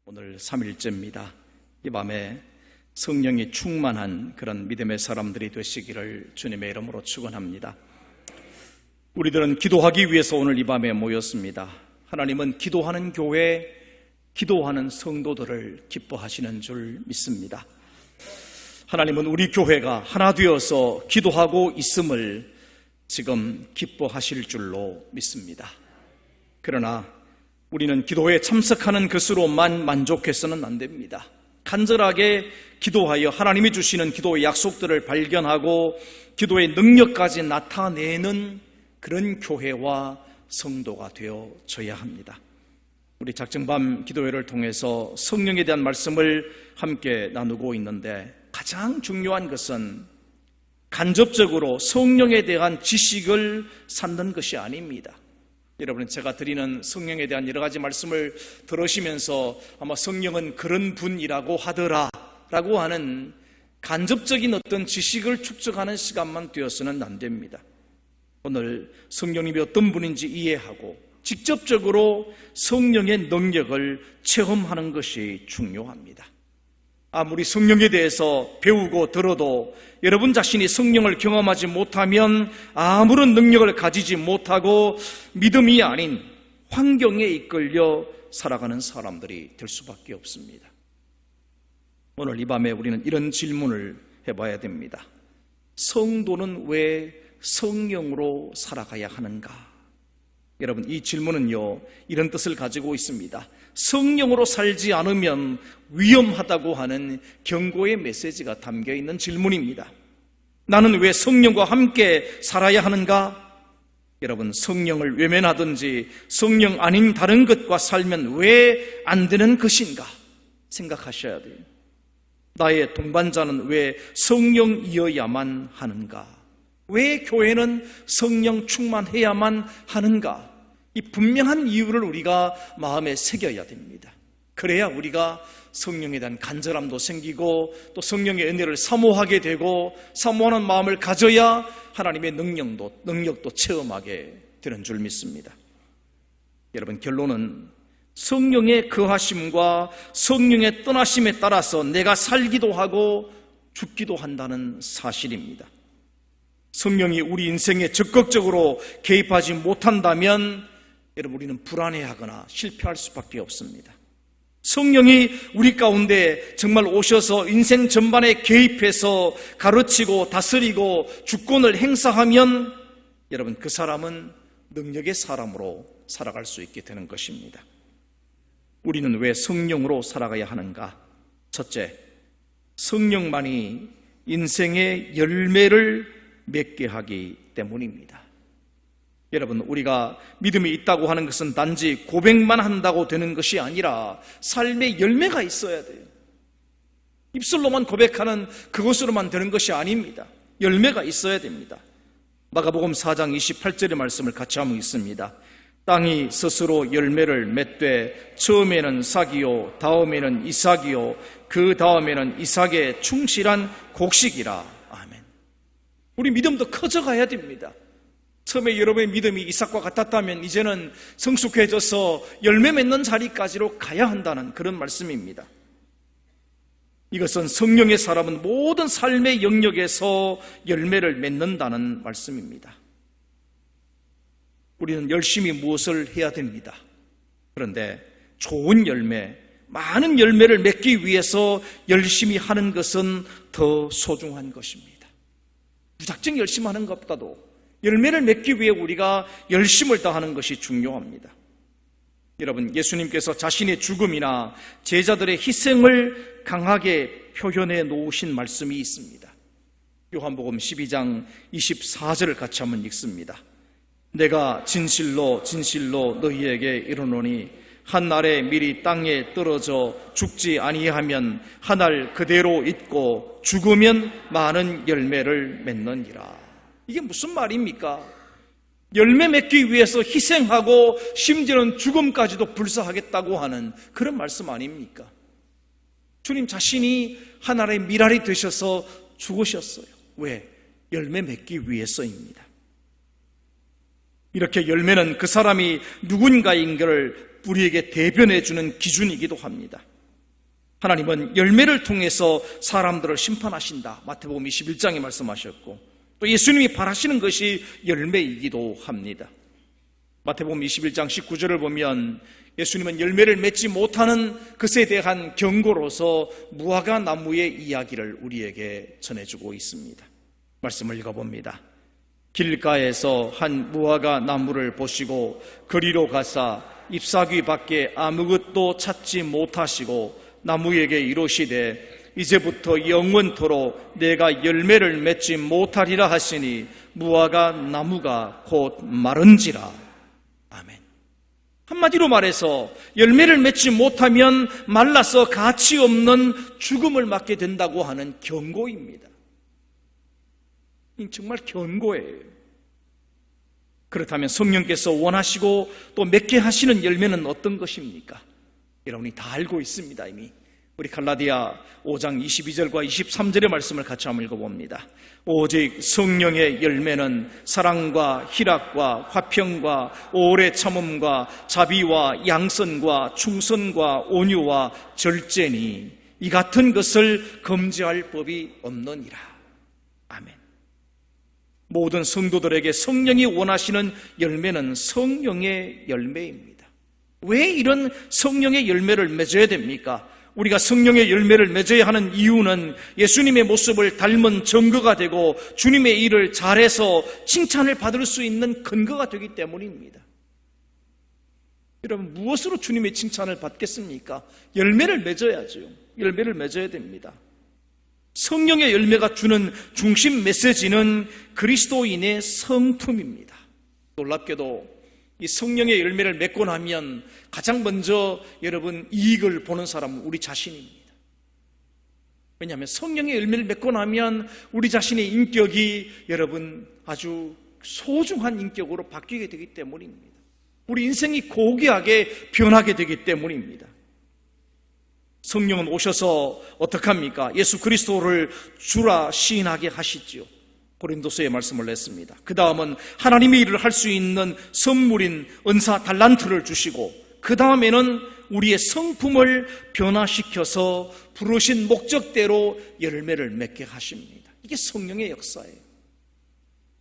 오늘 3일째입니다. 이 밤에 성령이 충만한 그런 믿음의 사람들이 되시기를 주님의 이름으로 축원합니다. 우리들은 기도하기 위해서 오늘 이 밤에 모였습니다. 하나님은 기도하는 교회, 기도하는 성도들을 기뻐하시는 줄 믿습니다. 하나님은 우리 교회가 하나 되어서 기도하고 있음을 지금 기뻐하실 줄로 믿습니다. 그러나 우리는 기도에 참석하는 것으로만 만족해서는 안 됩니다. 간절하게 기도하여 하나님이 주시는 기도의 약속들을 발견하고 기도의 능력까지 나타내는 그런 교회와 성도가 되어져야 합니다. 우리 작정밤 기도회를 통해서 성령에 대한 말씀을 함께 나누고 있는데 가장 중요한 것은 간접적으로 성령에 대한 지식을 쌓는 것이 아닙니다. 여러분, 제가 드리는 성령에 대한 여러 가지 말씀을 들으시면서 아마 성령은 그런 분이라고 하더라 라고 하는 간접적인 어떤 지식을 축적하는 시간만 되어서는 안 됩니다. 오늘 성령님이 어떤 분인지 이해하고 직접적으로 성령의 능력을 체험하는 것이 중요합니다. 아무리 성령에 대해서 배우고 들어도 여러분 자신이 성령을 경험하지 못하면 아무런 능력을 가지지 못하고 믿음이 아닌 환경에 이끌려 살아가는 사람들이 될 수밖에 없습니다. 오늘 이 밤에 우리는 이런 질문을 해봐야 됩니다. 성도는 왜 성령으로 살아가야 하는가? 여러분, 이 질문은요, 이런 뜻을 가지고 있습니다. 성령으로 살지 않으면 위험하다고 하는 경고의 메시지가 담겨 있는 질문입니다. 나는 왜 성령과 함께 살아야 하는가? 여러분, 성령을 외면하든지 성령 아닌 다른 것과 살면 왜 안 되는 것인가 생각하셔야 돼요. 나의 동반자는 왜 성령이어야만 하는가? 왜 교회는 성령 충만해야만 하는가? 이 분명한 이유를 우리가 마음에 새겨야 됩니다. 그래야 우리가 성령에 대한 간절함도 생기고 또 성령의 은혜를 사모하게 되고 사모하는 마음을 가져야 하나님의 능력도 체험하게 되는 줄 믿습니다. 여러분, 결론은 성령의 거하심과 성령의 떠나심에 따라서 내가 살기도 하고 죽기도 한다는 사실입니다. 성령이 우리 인생에 적극적으로 개입하지 못한다면 여러분, 우리는 불안해하거나 실패할 수밖에 없습니다. 성령이 우리 가운데 정말 오셔서 인생 전반에 개입해서 가르치고 다스리고 주권을 행사하면 여러분, 그 사람은 능력의 사람으로 살아갈 수 있게 되는 것입니다. 우리는 왜 성령으로 살아가야 하는가? 첫째, 성령만이 인생의 열매를 맺게 하기 때문입니다. 여러분, 우리가 믿음이 있다고 하는 것은 단지 고백만 한다고 되는 것이 아니라 삶의 열매가 있어야 돼요. 입술로만 고백하는 그것으로만 되는 것이 아닙니다. 열매가 있어야 됩니다. 마가복음 4장 28절의 말씀을 같이 한번 읽습니다. 땅이 스스로 열매를 맺되 처음에는 싹이요 다음에는 이삭이요 그 다음에는 이삭의 충실한 곡식이라. 아멘. 우리 믿음도 커져가야 됩니다. 처음에 여러분의 믿음이 이삭과 같았다면 이제는 성숙해져서 열매 맺는 자리까지로 가야 한다는 그런 말씀입니다. 이것은 성령의 사람은 모든 삶의 영역에서 열매를 맺는다는 말씀입니다. 우리는 열심히 무엇을 해야 됩니다. 그런데 좋은 열매, 많은 열매를 맺기 위해서 열심히 하는 것은 더 소중한 것입니다. 무작정 열심히 하는 것보다도 열매를 맺기 위해 우리가 열심을 다하는 것이 중요합니다. 여러분, 예수님께서 자신의 죽음이나 제자들의 희생을 강하게 표현해 놓으신 말씀이 있습니다. 요한복음 12장 24절을 같이 한번 읽습니다. 내가 진실로 진실로 너희에게 이르노니 한 알에 밀이 땅에 떨어져 죽지 아니하면 한 알 그대로 있고 죽으면 많은 열매를 맺느니라. 이게 무슨 말입니까? 열매 맺기 위해서 희생하고 심지어는 죽음까지도 불사하겠다고 하는 그런 말씀 아닙니까? 주님 자신이 하나의 밀알이 되셔서 죽으셨어요. 왜? 열매 맺기 위해서입니다. 이렇게 열매는 그 사람이 누군가인 것을 우리에게 대변해 주는 기준이기도 합니다. 하나님은 열매를 통해서 사람들을 심판하신다. 마태복음 21장에 말씀하셨고, 또 예수님이 바라시는 것이 열매이기도 합니다. 마태복음 21장 19절을 보면 예수님은 열매를 맺지 못하는 것에 대한 경고로서 무화과 나무의 이야기를 우리에게 전해주고 있습니다. 말씀을 읽어봅니다. 길가에서 한 무화과 나무를 보시고 거리로 가사 잎사귀 밖에 아무것도 찾지 못하시고 나무에게 이르시되 이제부터 영원토록 내가 열매를 맺지 못하리라 하시니 무화과 나무가 곧 마른지라. 아멘. 한마디로 말해서 열매를 맺지 못하면 말라서 가치 없는 죽음을 맞게 된다고 하는 경고입니다. 정말 경고예요. 그렇다면 성령께서 원하시고 또 맺게 하시는 열매는 어떤 것입니까? 여러분이 다 알고 있습니다. 이미 우리 갈라디아 5장 22절과 23절의 말씀을 같이 한번 읽어봅니다. 오직 성령의 열매는 사랑과 희락과 화평과 오래 참음과 자비와 양선과 충선과 온유와 절제니 이 같은 것을 금지할 법이 없느니라. 아멘. 모든 성도들에게 성령이 원하시는 열매는 성령의 열매입니다. 왜 이런 성령의 열매를 맺어야 됩니까? 우리가 성령의 열매를 맺어야 하는 이유는 예수님의 모습을 닮은 증거가 되고 주님의 일을 잘해서 칭찬을 받을 수 있는 근거가 되기 때문입니다. 여러분, 무엇으로 주님의 칭찬을 받겠습니까? 열매를 맺어야죠. 열매를 맺어야 됩니다. 성령의 열매가 주는 중심 메시지는 그리스도인의 성품입니다. 놀랍게도 이 성령의 열매를 맺고 나면 가장 먼저 여러분 이익을 보는 사람은 우리 자신입니다. 왜냐하면 성령의 열매를 맺고 나면 우리 자신의 인격이 여러분 아주 소중한 인격으로 바뀌게 되기 때문입니다. 우리 인생이 고귀하게 변하게 되기 때문입니다. 성령은 오셔서 어떻게 합니까? 예수 그리스도를 주라 시인하게 하시지요. 고린도서에 말씀을 냈습니다. 그 다음은 하나님의 일을 할 수 있는 선물인 은사 달란트를 주시고, 그 다음에는 우리의 성품을 변화시켜서 부르신 목적대로 열매를 맺게 하십니다. 이게 성령의 역사예요.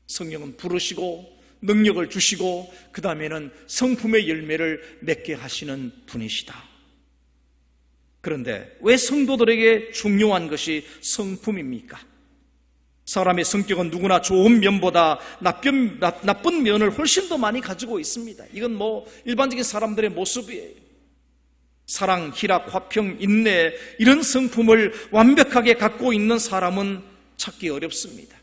성령은 부르시고 능력을 주시고 그 다음에는 성품의 열매를 맺게 하시는 분이시다. 그런데 왜 성도들에게 중요한 것이 성품입니까? 사람의 성격은 누구나 좋은 면보다 나쁜 면을 훨씬 더 많이 가지고 있습니다. 이건 일반적인 사람들의 모습이에요. 사랑, 희락, 화평, 인내 이런 성품을 완벽하게 갖고 있는 사람은 찾기 어렵습니다.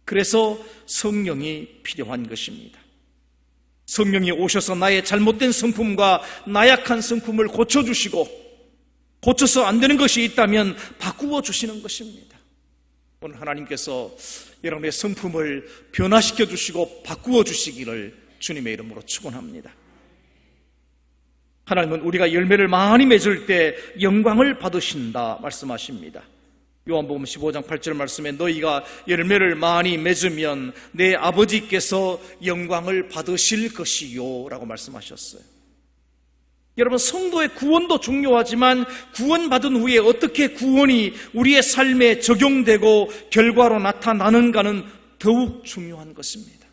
그래서 성령이 필요한 것입니다. 성령이 오셔서 나의 잘못된 성품과 나약한 성품을 고쳐주시고, 고쳐서 안 되는 것이 있다면 바꾸어 주시는 것입니다. 오늘 하나님께서 여러분의 성품을 변화시켜 주시고 바꾸어 주시기를 주님의 이름으로 축원합니다. 하나님은 우리가 열매를 많이 맺을 때 영광을 받으신다 말씀하십니다. 요한복음 15장 8절 말씀에 너희가 열매를 많이 맺으면 내 아버지께서 영광을 받으실 것이요 라고 말씀하셨어요. 여러분, 성도의 구원도 중요하지만 구원받은 후에 어떻게 구원이 우리의 삶에 적용되고 결과로 나타나는가는 더욱 중요한 것입니다.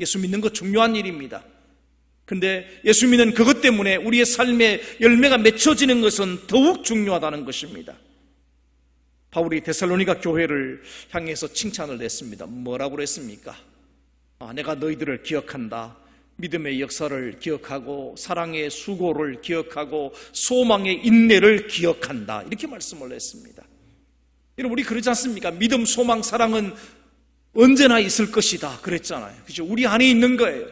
예수 믿는 것 중요한 일입니다. 근데 예수 믿는 그것 때문에 우리의 삶에 열매가 맺혀지는 것은 더욱 중요하다는 것입니다. 바울이 데살로니가 교회를 향해서 칭찬을 했습니다. 뭐라고 그랬습니까? 내가 너희들을 기억한다. 믿음의 역사를 기억하고 사랑의 수고를 기억하고 소망의 인내를 기억한다. 이렇게 말씀을 했습니다. 여러분, 우리 그러지 않습니까? 믿음, 소망, 사랑은 언제나 있을 것이다 그랬잖아요. 그죠? 우리 안에 있는 거예요.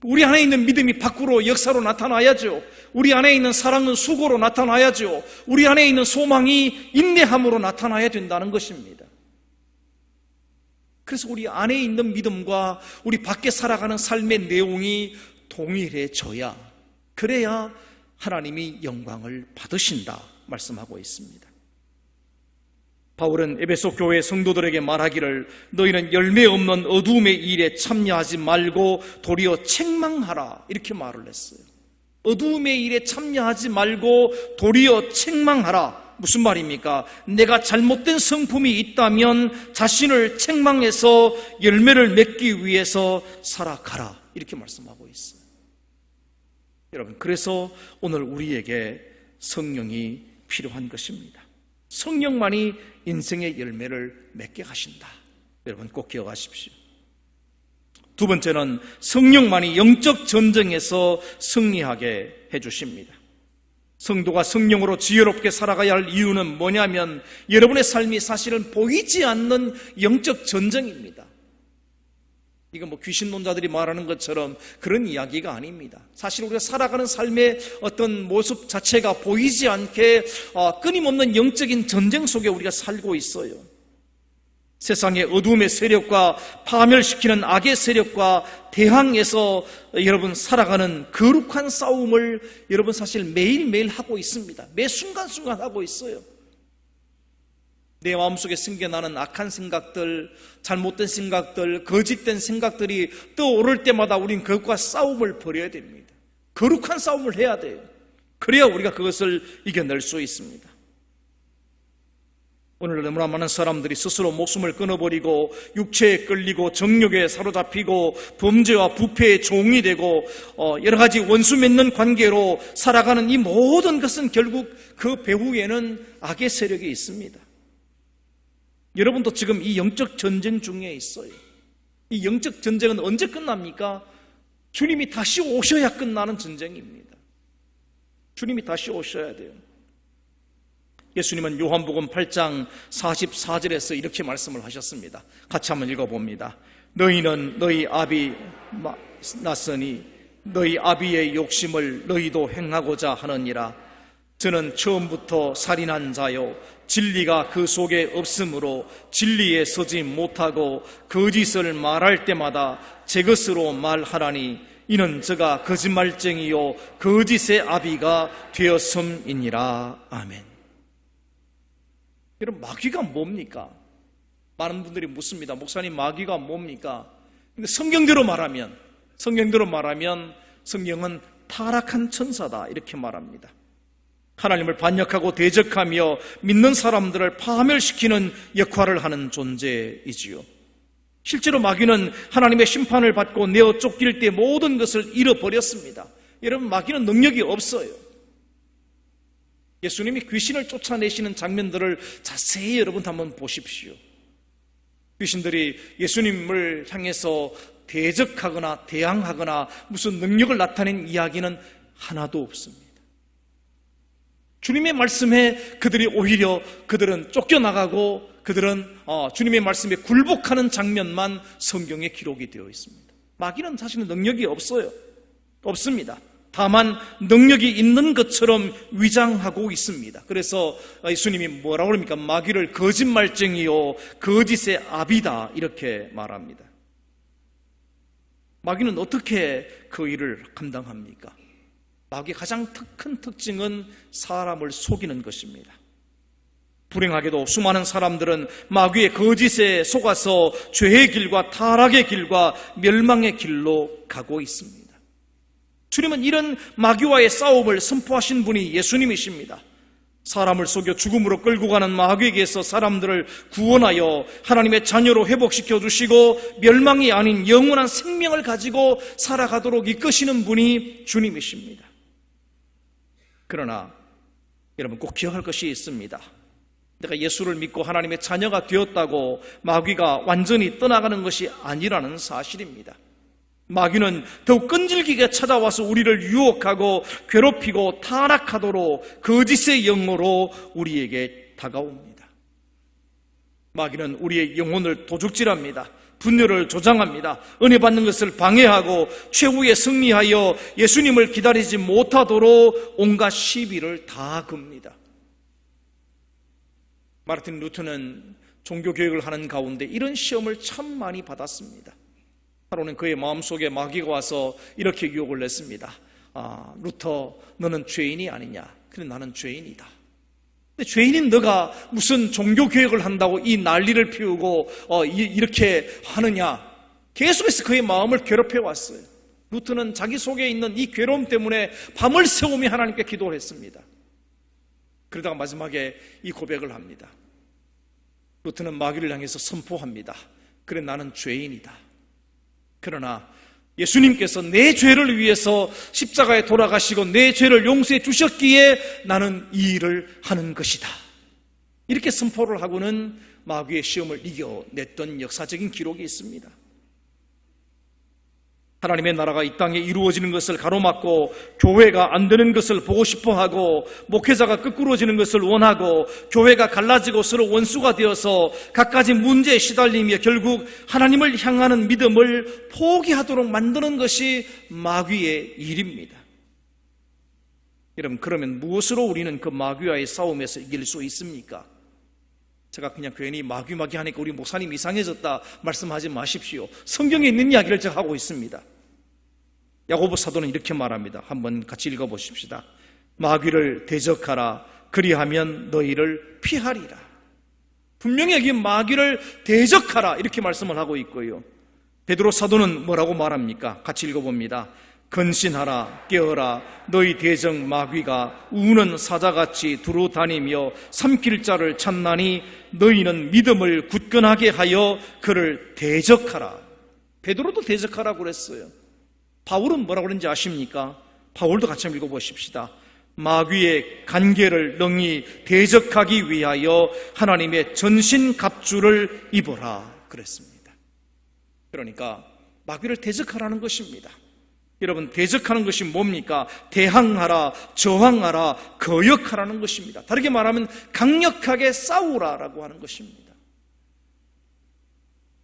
우리 안에 있는 믿음이 밖으로 역사로 나타나야죠. 우리 안에 있는 사랑은 수고로 나타나야죠. 우리 안에 있는 소망이 인내함으로 나타나야 된다는 것입니다. 그래서 우리 안에 있는 믿음과 우리 밖에 살아가는 삶의 내용이 동일해져야, 그래야 하나님이 영광을 받으신다 말씀하고 있습니다. 바울은 에베소 교회 성도들에게 말하기를 너희는 열매 없는 어두움의 일에 참여하지 말고 도리어 책망하라 이렇게 말을 했어요. 어두움의 일에 참여하지 말고 도리어 책망하라. 무슨 말입니까? 내가 잘못된 성품이 있다면 자신을 책망해서 열매를 맺기 위해서 살아가라. 이렇게 말씀하고 있어요. 여러분, 그래서 오늘 우리에게 성령이 필요한 것입니다. 성령만이 인생의 열매를 맺게 하신다. 여러분 꼭 기억하십시오. 두 번째는 성령만이 영적 전쟁에서 승리하게 해주십니다. 성도가 성령으로 지혜롭게 살아가야 할 이유는 뭐냐면 여러분의 삶이 사실은 보이지 않는 영적 전쟁입니다. 이건 귀신론자들이 말하는 것처럼 그런 이야기가 아닙니다. 사실 우리가 살아가는 삶의 어떤 모습 자체가 보이지 않게 끊임없는 영적인 전쟁 속에 우리가 살고 있어요. 세상의 어둠의 세력과 파멸시키는 악의 세력과 대항해서 여러분 살아가는 거룩한 싸움을 여러분 사실 매일매일 하고 있습니다. 매 순간순간 하고 있어요. 내 마음속에 생겨나는 악한 생각들, 잘못된 생각들, 거짓된 생각들이 떠오를 때마다 우린 그것과 싸움을 벌여야 됩니다. 거룩한 싸움을 해야 돼요. 그래야 우리가 그것을 이겨낼 수 있습니다. 오늘 너무나 많은 사람들이 스스로 목숨을 끊어버리고 육체에 끌리고 정욕에 사로잡히고 범죄와 부패의 종이 되고 여러 가지 원수 맺는 관계로 살아가는 이 모든 것은 결국 그 배후에는 악의 세력이 있습니다. 여러분도 지금 이 영적 전쟁 중에 있어요. 이 영적 전쟁은 언제 끝납니까? 주님이 다시 오셔야 끝나는 전쟁입니다. 주님이 다시 오셔야 돼요. 예수님은 요한복음 8장 44절에서 이렇게 말씀을 하셨습니다. 같이 한번 읽어봅니다. 너희는 너희 아비 났으니 너희 아비의 욕심을 너희도 행하고자 하느니라. 저는 처음부터 살인한 자요 진리가 그 속에 없으므로 진리에 서지 못하고 거짓을 말할 때마다 제 것으로 말하라니 이는 저가 거짓말쟁이요 거짓의 아비가 되었음이니라. 아멘. 여러분, 마귀가 뭡니까? 많은 분들이 묻습니다. 목사님, 마귀가 뭡니까? 근데 성경대로 말하면 성령은 타락한 천사다 이렇게 말합니다. 하나님을 반역하고 대적하며 믿는 사람들을 파멸시키는 역할을 하는 존재이지요. 실제로 마귀는 하나님의 심판을 받고 내어 쫓길 때 모든 것을 잃어버렸습니다. 여러분, 마귀는 능력이 없어요. 예수님이 귀신을 쫓아내시는 장면들을 자세히 여러분 한번 보십시오. 귀신들이 예수님을 향해서 대적하거나 대항하거나 무슨 능력을 나타낸 이야기는 하나도 없습니다. 주님의 말씀에 그들은 쫓겨나가고 그들은 주님의 말씀에 굴복하는 장면만 성경에 기록이 되어 있습니다. 마귀는 사실은 능력이 없습니다. 다만 능력이 있는 것처럼 위장하고 있습니다. 그래서 예수님이 뭐라고 합니까? 마귀를 거짓말쟁이요 거짓의 아비다 이렇게 말합니다. 마귀는 어떻게 그 일을 감당합니까? 마귀의 가장 큰 특징은 사람을 속이는 것입니다. 불행하게도 수많은 사람들은 마귀의 거짓에 속아서 죄의 길과 타락의 길과 멸망의 길로 가고 있습니다. 주님은 이런 마귀와의 싸움을 선포하신 분이 예수님이십니다. 사람을 속여 죽음으로 끌고 가는 마귀에게서 사람들을 구원하여 하나님의 자녀로 회복시켜 주시고 멸망이 아닌 영원한 생명을 가지고 살아가도록 이끄시는 분이 주님이십니다. 그러나 여러분 꼭 기억할 것이 있습니다. 내가 예수를 믿고 하나님의 자녀가 되었다고 마귀가 완전히 떠나가는 것이 아니라는 사실입니다. 마귀는 더욱 끈질기게 찾아와서 우리를 유혹하고 괴롭히고 타락하도록 거짓의 영으로 우리에게 다가옵니다. 마귀는 우리의 영혼을 도둑질합니다. 분열을 조장합니다. 은혜 받는 것을 방해하고 최후에 승리하여 예수님을 기다리지 못하도록 온갖 시비를 다 겁니다. 마르틴 루터는 종교교육을 하는 가운데 이런 시험을 참 많이 받았습니다. 하루는 그의 마음속에 마귀가 와서 이렇게 유혹을 냈습니다. 루터, 너는 죄인이 아니냐? 근데 나는 죄인이다. 근데 죄인인 너가 무슨 종교교육을 한다고 이 난리를 피우고 이렇게 하느냐? 계속해서 그의 마음을 괴롭혀 왔어요. 루트는 자기 속에 있는 이 괴로움 때문에 밤을 새우며 하나님께 기도를 했습니다. 그러다가 마지막에 이 고백을 합니다. 루트는 마귀를 향해서 선포합니다. 그래, 나는 죄인이다. 그러나 예수님께서 내 죄를 위해서 십자가에 돌아가시고 내 죄를 용서해 주셨기에 나는 이 일을 하는 것이다. 이렇게 선포를 하고는 마귀의 시험을 이겨냈던 역사적인 기록이 있습니다. 하나님의 나라가 이 땅에 이루어지는 것을 가로막고 교회가 안 되는 것을 보고 싶어하고 목회자가 끄꾸러지는 것을 원하고 교회가 갈라지고 서로 원수가 되어서 갖가지 문제에 시달리며 결국 하나님을 향하는 믿음을 포기하도록 만드는 것이 마귀의 일입니다. 여러분, 그러면 무엇으로 우리는 그 마귀와의 싸움에서 이길 수 있습니까? 제가 그냥 괜히 마귀 하니까 우리 목사님 이상해졌다 말씀하지 마십시오. 성경에 있는 이야기를 제가 하고 있습니다. 야고보 사도는 이렇게 말합니다. 한번 같이 읽어보십시다. 마귀를 대적하라. 그리하면 너희를 피하리라. 분명히 여기 마귀를 대적하라 이렇게 말씀을 하고 있고요. 베드로 사도는 뭐라고 말합니까? 같이 읽어봅니다. 근신하라, 깨어라. 너희 대적 마귀가 우는 사자같이 두루 다니며 삼킬 자를 찾나니 너희는 믿음을 굳건하게 하여 그를 대적하라. 베드로도 대적하라고 그랬어요. 바울은 뭐라고 그랬는지 아십니까? 바울도 같이 한번 읽어보십시다. 마귀의 간계를 능히 대적하기 위하여 하나님의 전신갑주를 입어라 그랬습니다. 그러니까 마귀를 대적하라는 것입니다. 여러분, 대적하는 것이 뭡니까? 대항하라, 저항하라, 거역하라는 것입니다. 다르게 말하면 강력하게 싸우라라고 하는 것입니다.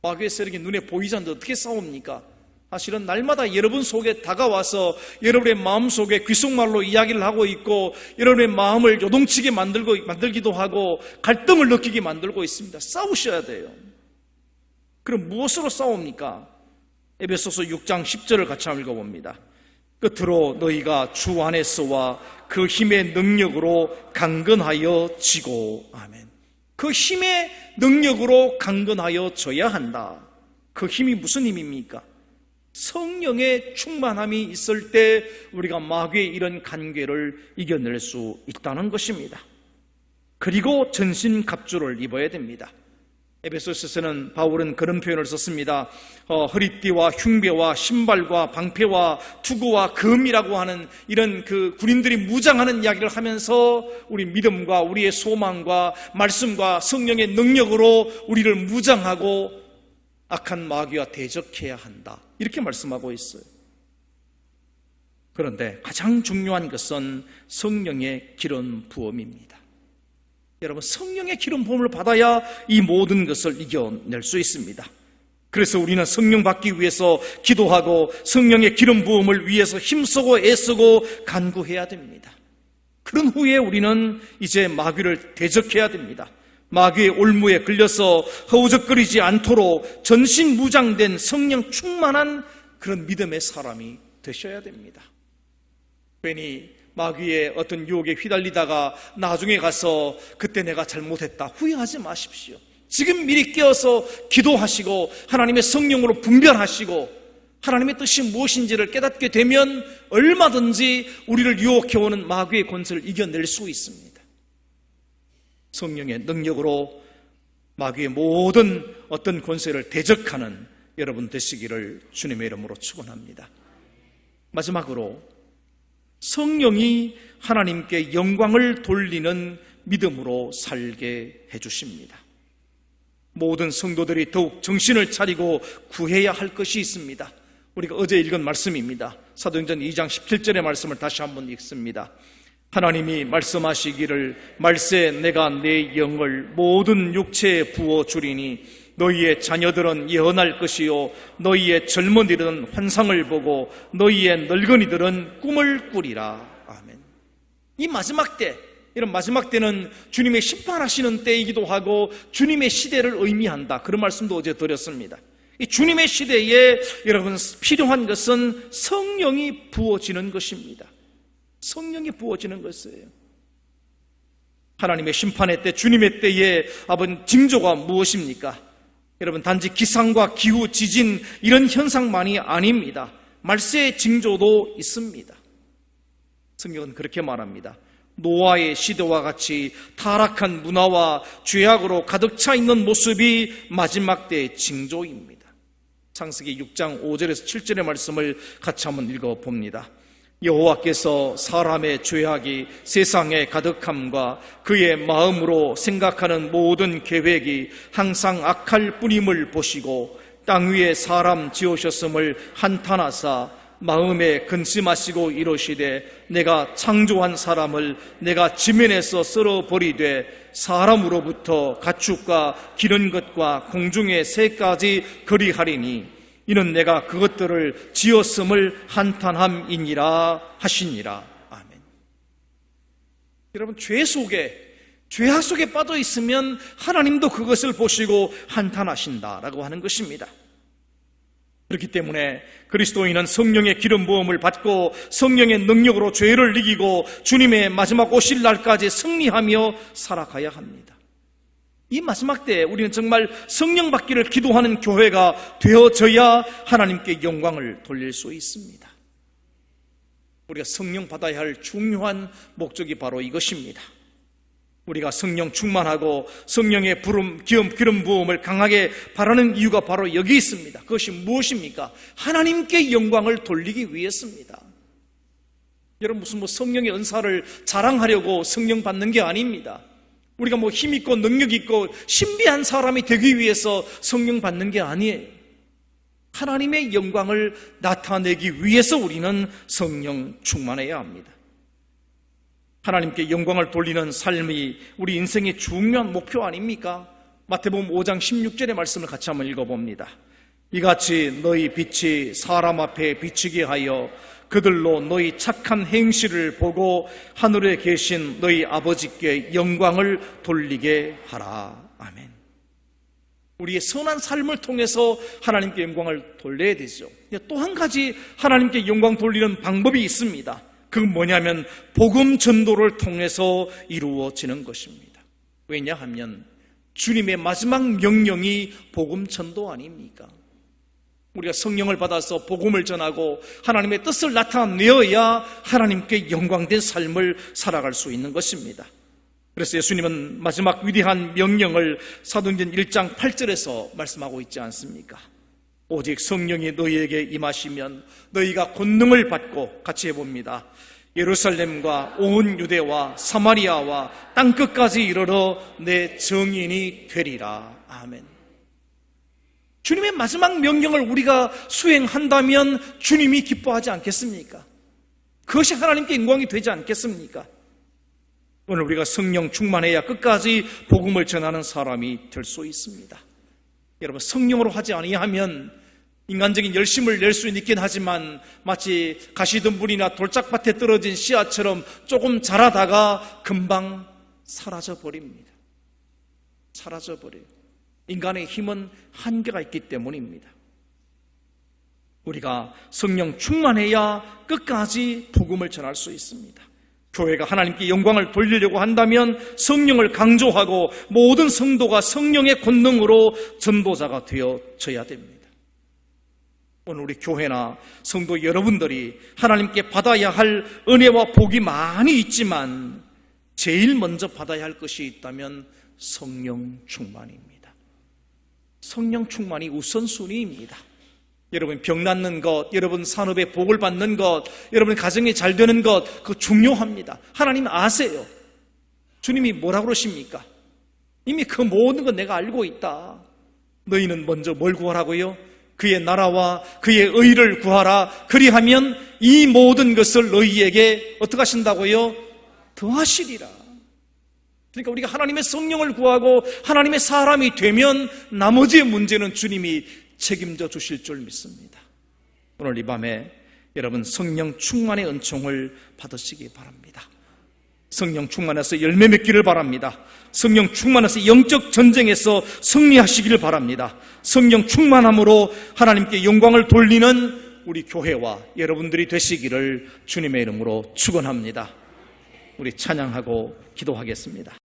마귀의 세력이 눈에 보이지 않는데 어떻게 싸웁니까? 사실은 날마다 여러분 속에 다가와서 여러분의 마음 속에 귓속말로 이야기를 하고 있고 여러분의 마음을 요동치게 만들기도 하고 갈등을 느끼게 만들고 있습니다. 싸우셔야 돼요. 그럼 무엇으로 싸웁니까? 에베소서 6장 10절을 같이 한번 읽어봅니다. 끝으로 너희가 주 안에서와 그 힘의 능력으로 강건하여 지고. 아멘. 그 힘의 능력으로 강건하여 져야 한다. 그 힘이 무슨 힘입니까? 성령의 충만함이 있을 때 우리가 마귀의 이런 간계를 이겨낼 수 있다는 것입니다. 그리고 전신갑주를 입어야 됩니다. 에베소서에서는 바울은 그런 표현을 썼습니다. 허리띠와 흉배와 신발과 방패와 투구와 금이라고 하는 이런 그 군인들이 무장하는 이야기를 하면서 우리 믿음과 우리의 소망과 말씀과 성령의 능력으로 우리를 무장하고 악한 마귀와 대적해야 한다. 이렇게 말씀하고 있어요. 그런데 가장 중요한 것은 성령의 기름 부음입니다. 여러분, 성령의 기름 부음을 받아야 이 모든 것을 이겨낼 수 있습니다. 그래서 우리는 성령 받기 위해서 기도하고 성령의 기름 부음을 위해서 힘쓰고 애쓰고 간구해야 됩니다. 그런 후에 우리는 이제 마귀를 대적해야 됩니다. 마귀의 올무에 걸려서 허우적거리지 않도록 전신무장된 성령 충만한 그런 믿음의 사람이 되셔야 됩니다. 괜히 마귀의 어떤 유혹에 휘달리다가 나중에 가서 그때 내가 잘못했다 후회하지 마십시오. 지금 미리 깨어서 기도하시고 하나님의 성령으로 분별하시고 하나님의 뜻이 무엇인지를 깨닫게 되면 얼마든지 우리를 유혹해오는 마귀의 권세를 이겨낼 수 있습니다. 성령의 능력으로 마귀의 모든 어떤 권세를 대적하는 여러분 되시기를 주님의 이름으로 축원합니다. 마지막으로 성령이 하나님께 영광을 돌리는 믿음으로 살게 해주십니다. 모든 성도들이 더욱 정신을 차리고 구해야 할 것이 있습니다. 우리가 어제 읽은 말씀입니다. 사도행전 2장 17절의 말씀을 다시 한번 읽습니다. 하나님이 말씀하시기를 말세 내가 내 영을 모든 육체에 부어주리니 너희의 자녀들은 예언할 것이요 너희의 젊은이들은 환상을 보고 너희의 늙은이들은 꿈을 꾸리라. 아멘. 이 마지막 때, 이런 마지막 때는 주님의 심판하시는 때이기도 하고 주님의 시대를 의미한다. 그런 말씀도 어제 드렸습니다. 이 주님의 시대에 여러분 필요한 것은 성령이 부어지는 것입니다. 성령이 부어지는 것이에요. 하나님의 심판의 때, 주님의 때에 아버지 징조가 무엇입니까? 여러분 단지 기상과 기후, 지진 이런 현상만이 아닙니다. 말세의 징조도 있습니다. 성경은 그렇게 말합니다. 노아의 시대와 같이 타락한 문화와 죄악으로 가득 차 있는 모습이 마지막 때의 징조입니다. 창세기 6장 5절에서 7절의 말씀을 같이 한번 읽어봅니다. 여호와께서 사람의 죄악이 세상에 가득함과 그의 마음으로 생각하는 모든 계획이 항상 악할 뿐임을 보시고 땅 위에 사람 지으셨음을 한탄하사 마음에 근심하시고 이르시되 내가 창조한 사람을 내가 지면에서 쓸어버리되 사람으로부터 가축과 기른 것과 공중의 새까지 그리하리니 이는 내가 그것들을 지었음을 한탄함이니라 하시니라. 아멘. 여러분, 죄악 속에 빠져 있으면 하나님도 그것을 보시고 한탄하신다라고 하는 것입니다. 그렇기 때문에 그리스도인은 성령의 기름 부음을 받고 성령의 능력으로 죄를 이기고 주님의 마지막 오실 날까지 승리하며 살아가야 합니다. 이 마지막 때에 우리는 정말 성령 받기를 기도하는 교회가 되어져야 하나님께 영광을 돌릴 수 있습니다. 우리가 성령 받아야 할 중요한 목적이 바로 이것입니다. 우리가 성령 충만하고 성령의 기름 부음을 강하게 바라는 이유가 바로 여기 있습니다. 그것이 무엇입니까? 하나님께 영광을 돌리기 위해서입니다. 여러분, 무슨 성령의 은사를 자랑하려고 성령 받는 게 아닙니다. 우리가 힘 있고 능력 있고 신비한 사람이 되기 위해서 성령 받는 게 아니에요. 하나님의 영광을 나타내기 위해서 우리는 성령 충만해야 합니다. 하나님께 영광을 돌리는 삶이 우리 인생의 중요한 목표 아닙니까? 마태복음 5장 16절의 말씀을 같이 한번 읽어봅니다. 이같이 너희 빛이 사람 앞에 비치게 하여 그들로 너희 착한 행실을 보고 하늘에 계신 너희 아버지께 영광을 돌리게 하라. 아멘. 우리의 선한 삶을 통해서 하나님께 영광을 돌려야 되죠. 또 한 가지 하나님께 영광 돌리는 방법이 있습니다. 그건 뭐냐면 복음 전도를 통해서 이루어지는 것입니다. 왜냐하면 주님의 마지막 명령이 복음 전도 아닙니까? 우리가 성령을 받아서 복음을 전하고 하나님의 뜻을 나타내어야 하나님께 영광된 삶을 살아갈 수 있는 것입니다. 그래서 예수님은 마지막 위대한 명령을 사도행전 1장 8절에서 말씀하고 있지 않습니까? 오직 성령이 너희에게 임하시면 너희가 권능을 받고, 같이 해봅니다. 예루살렘과 온 유대와 사마리아와 땅끝까지 이르러 내 증인이 되리라. 아멘. 주님의 마지막 명령을 우리가 수행한다면 주님이 기뻐하지 않겠습니까? 그것이 하나님께 영광이 되지 않겠습니까? 오늘 우리가 성령 충만해야 끝까지 복음을 전하는 사람이 될 수 있습니다. 여러분, 성령으로 하지 아니하면 인간적인 열심을 낼 수는 있긴 하지만 마치 가시덤불이나 돌짝밭에 떨어진 씨앗처럼 조금 자라다가 금방 사라져버립니다. 사라져버려요. 인간의 힘은 한계가 있기 때문입니다. 우리가 성령 충만해야 끝까지 복음을 전할 수 있습니다. 교회가 하나님께 영광을 돌리려고 한다면 성령을 강조하고 모든 성도가 성령의 권능으로 전도자가 되어져야 됩니다. 오늘 우리 교회나 성도 여러분들이 하나님께 받아야 할 은혜와 복이 많이 있지만 제일 먼저 받아야 할 것이 있다면 성령 충만입니다. 성령 충만이 우선순위입니다. 여러분 병 낫는 것, 여러분 산업에 복을 받는 것, 여러분 가정이 잘 되는 것, 그거 중요합니다. 하나님 아세요. 주님이 뭐라고 그러십니까? 이미 그 모든 건 내가 알고 있다. 너희는 먼저 뭘 구하라고요? 그의 나라와 그의 의를 구하라. 그리하면 이 모든 것을 너희에게 어떻게 하신다고요? 더하시리라. 그러니까 우리가 하나님의 성령을 구하고 하나님의 사람이 되면 나머지의 문제는 주님이 책임져 주실 줄 믿습니다. 오늘 이 밤에 여러분 성령 충만의 은총을 받으시기 바랍니다. 성령 충만해서 열매 맺기를 바랍니다. 성령 충만해서 영적 전쟁에서 승리하시기를 바랍니다. 성령 충만함으로 하나님께 영광을 돌리는 우리 교회와 여러분들이 되시기를 주님의 이름으로 축원합니다. 우리 찬양하고 기도하겠습니다.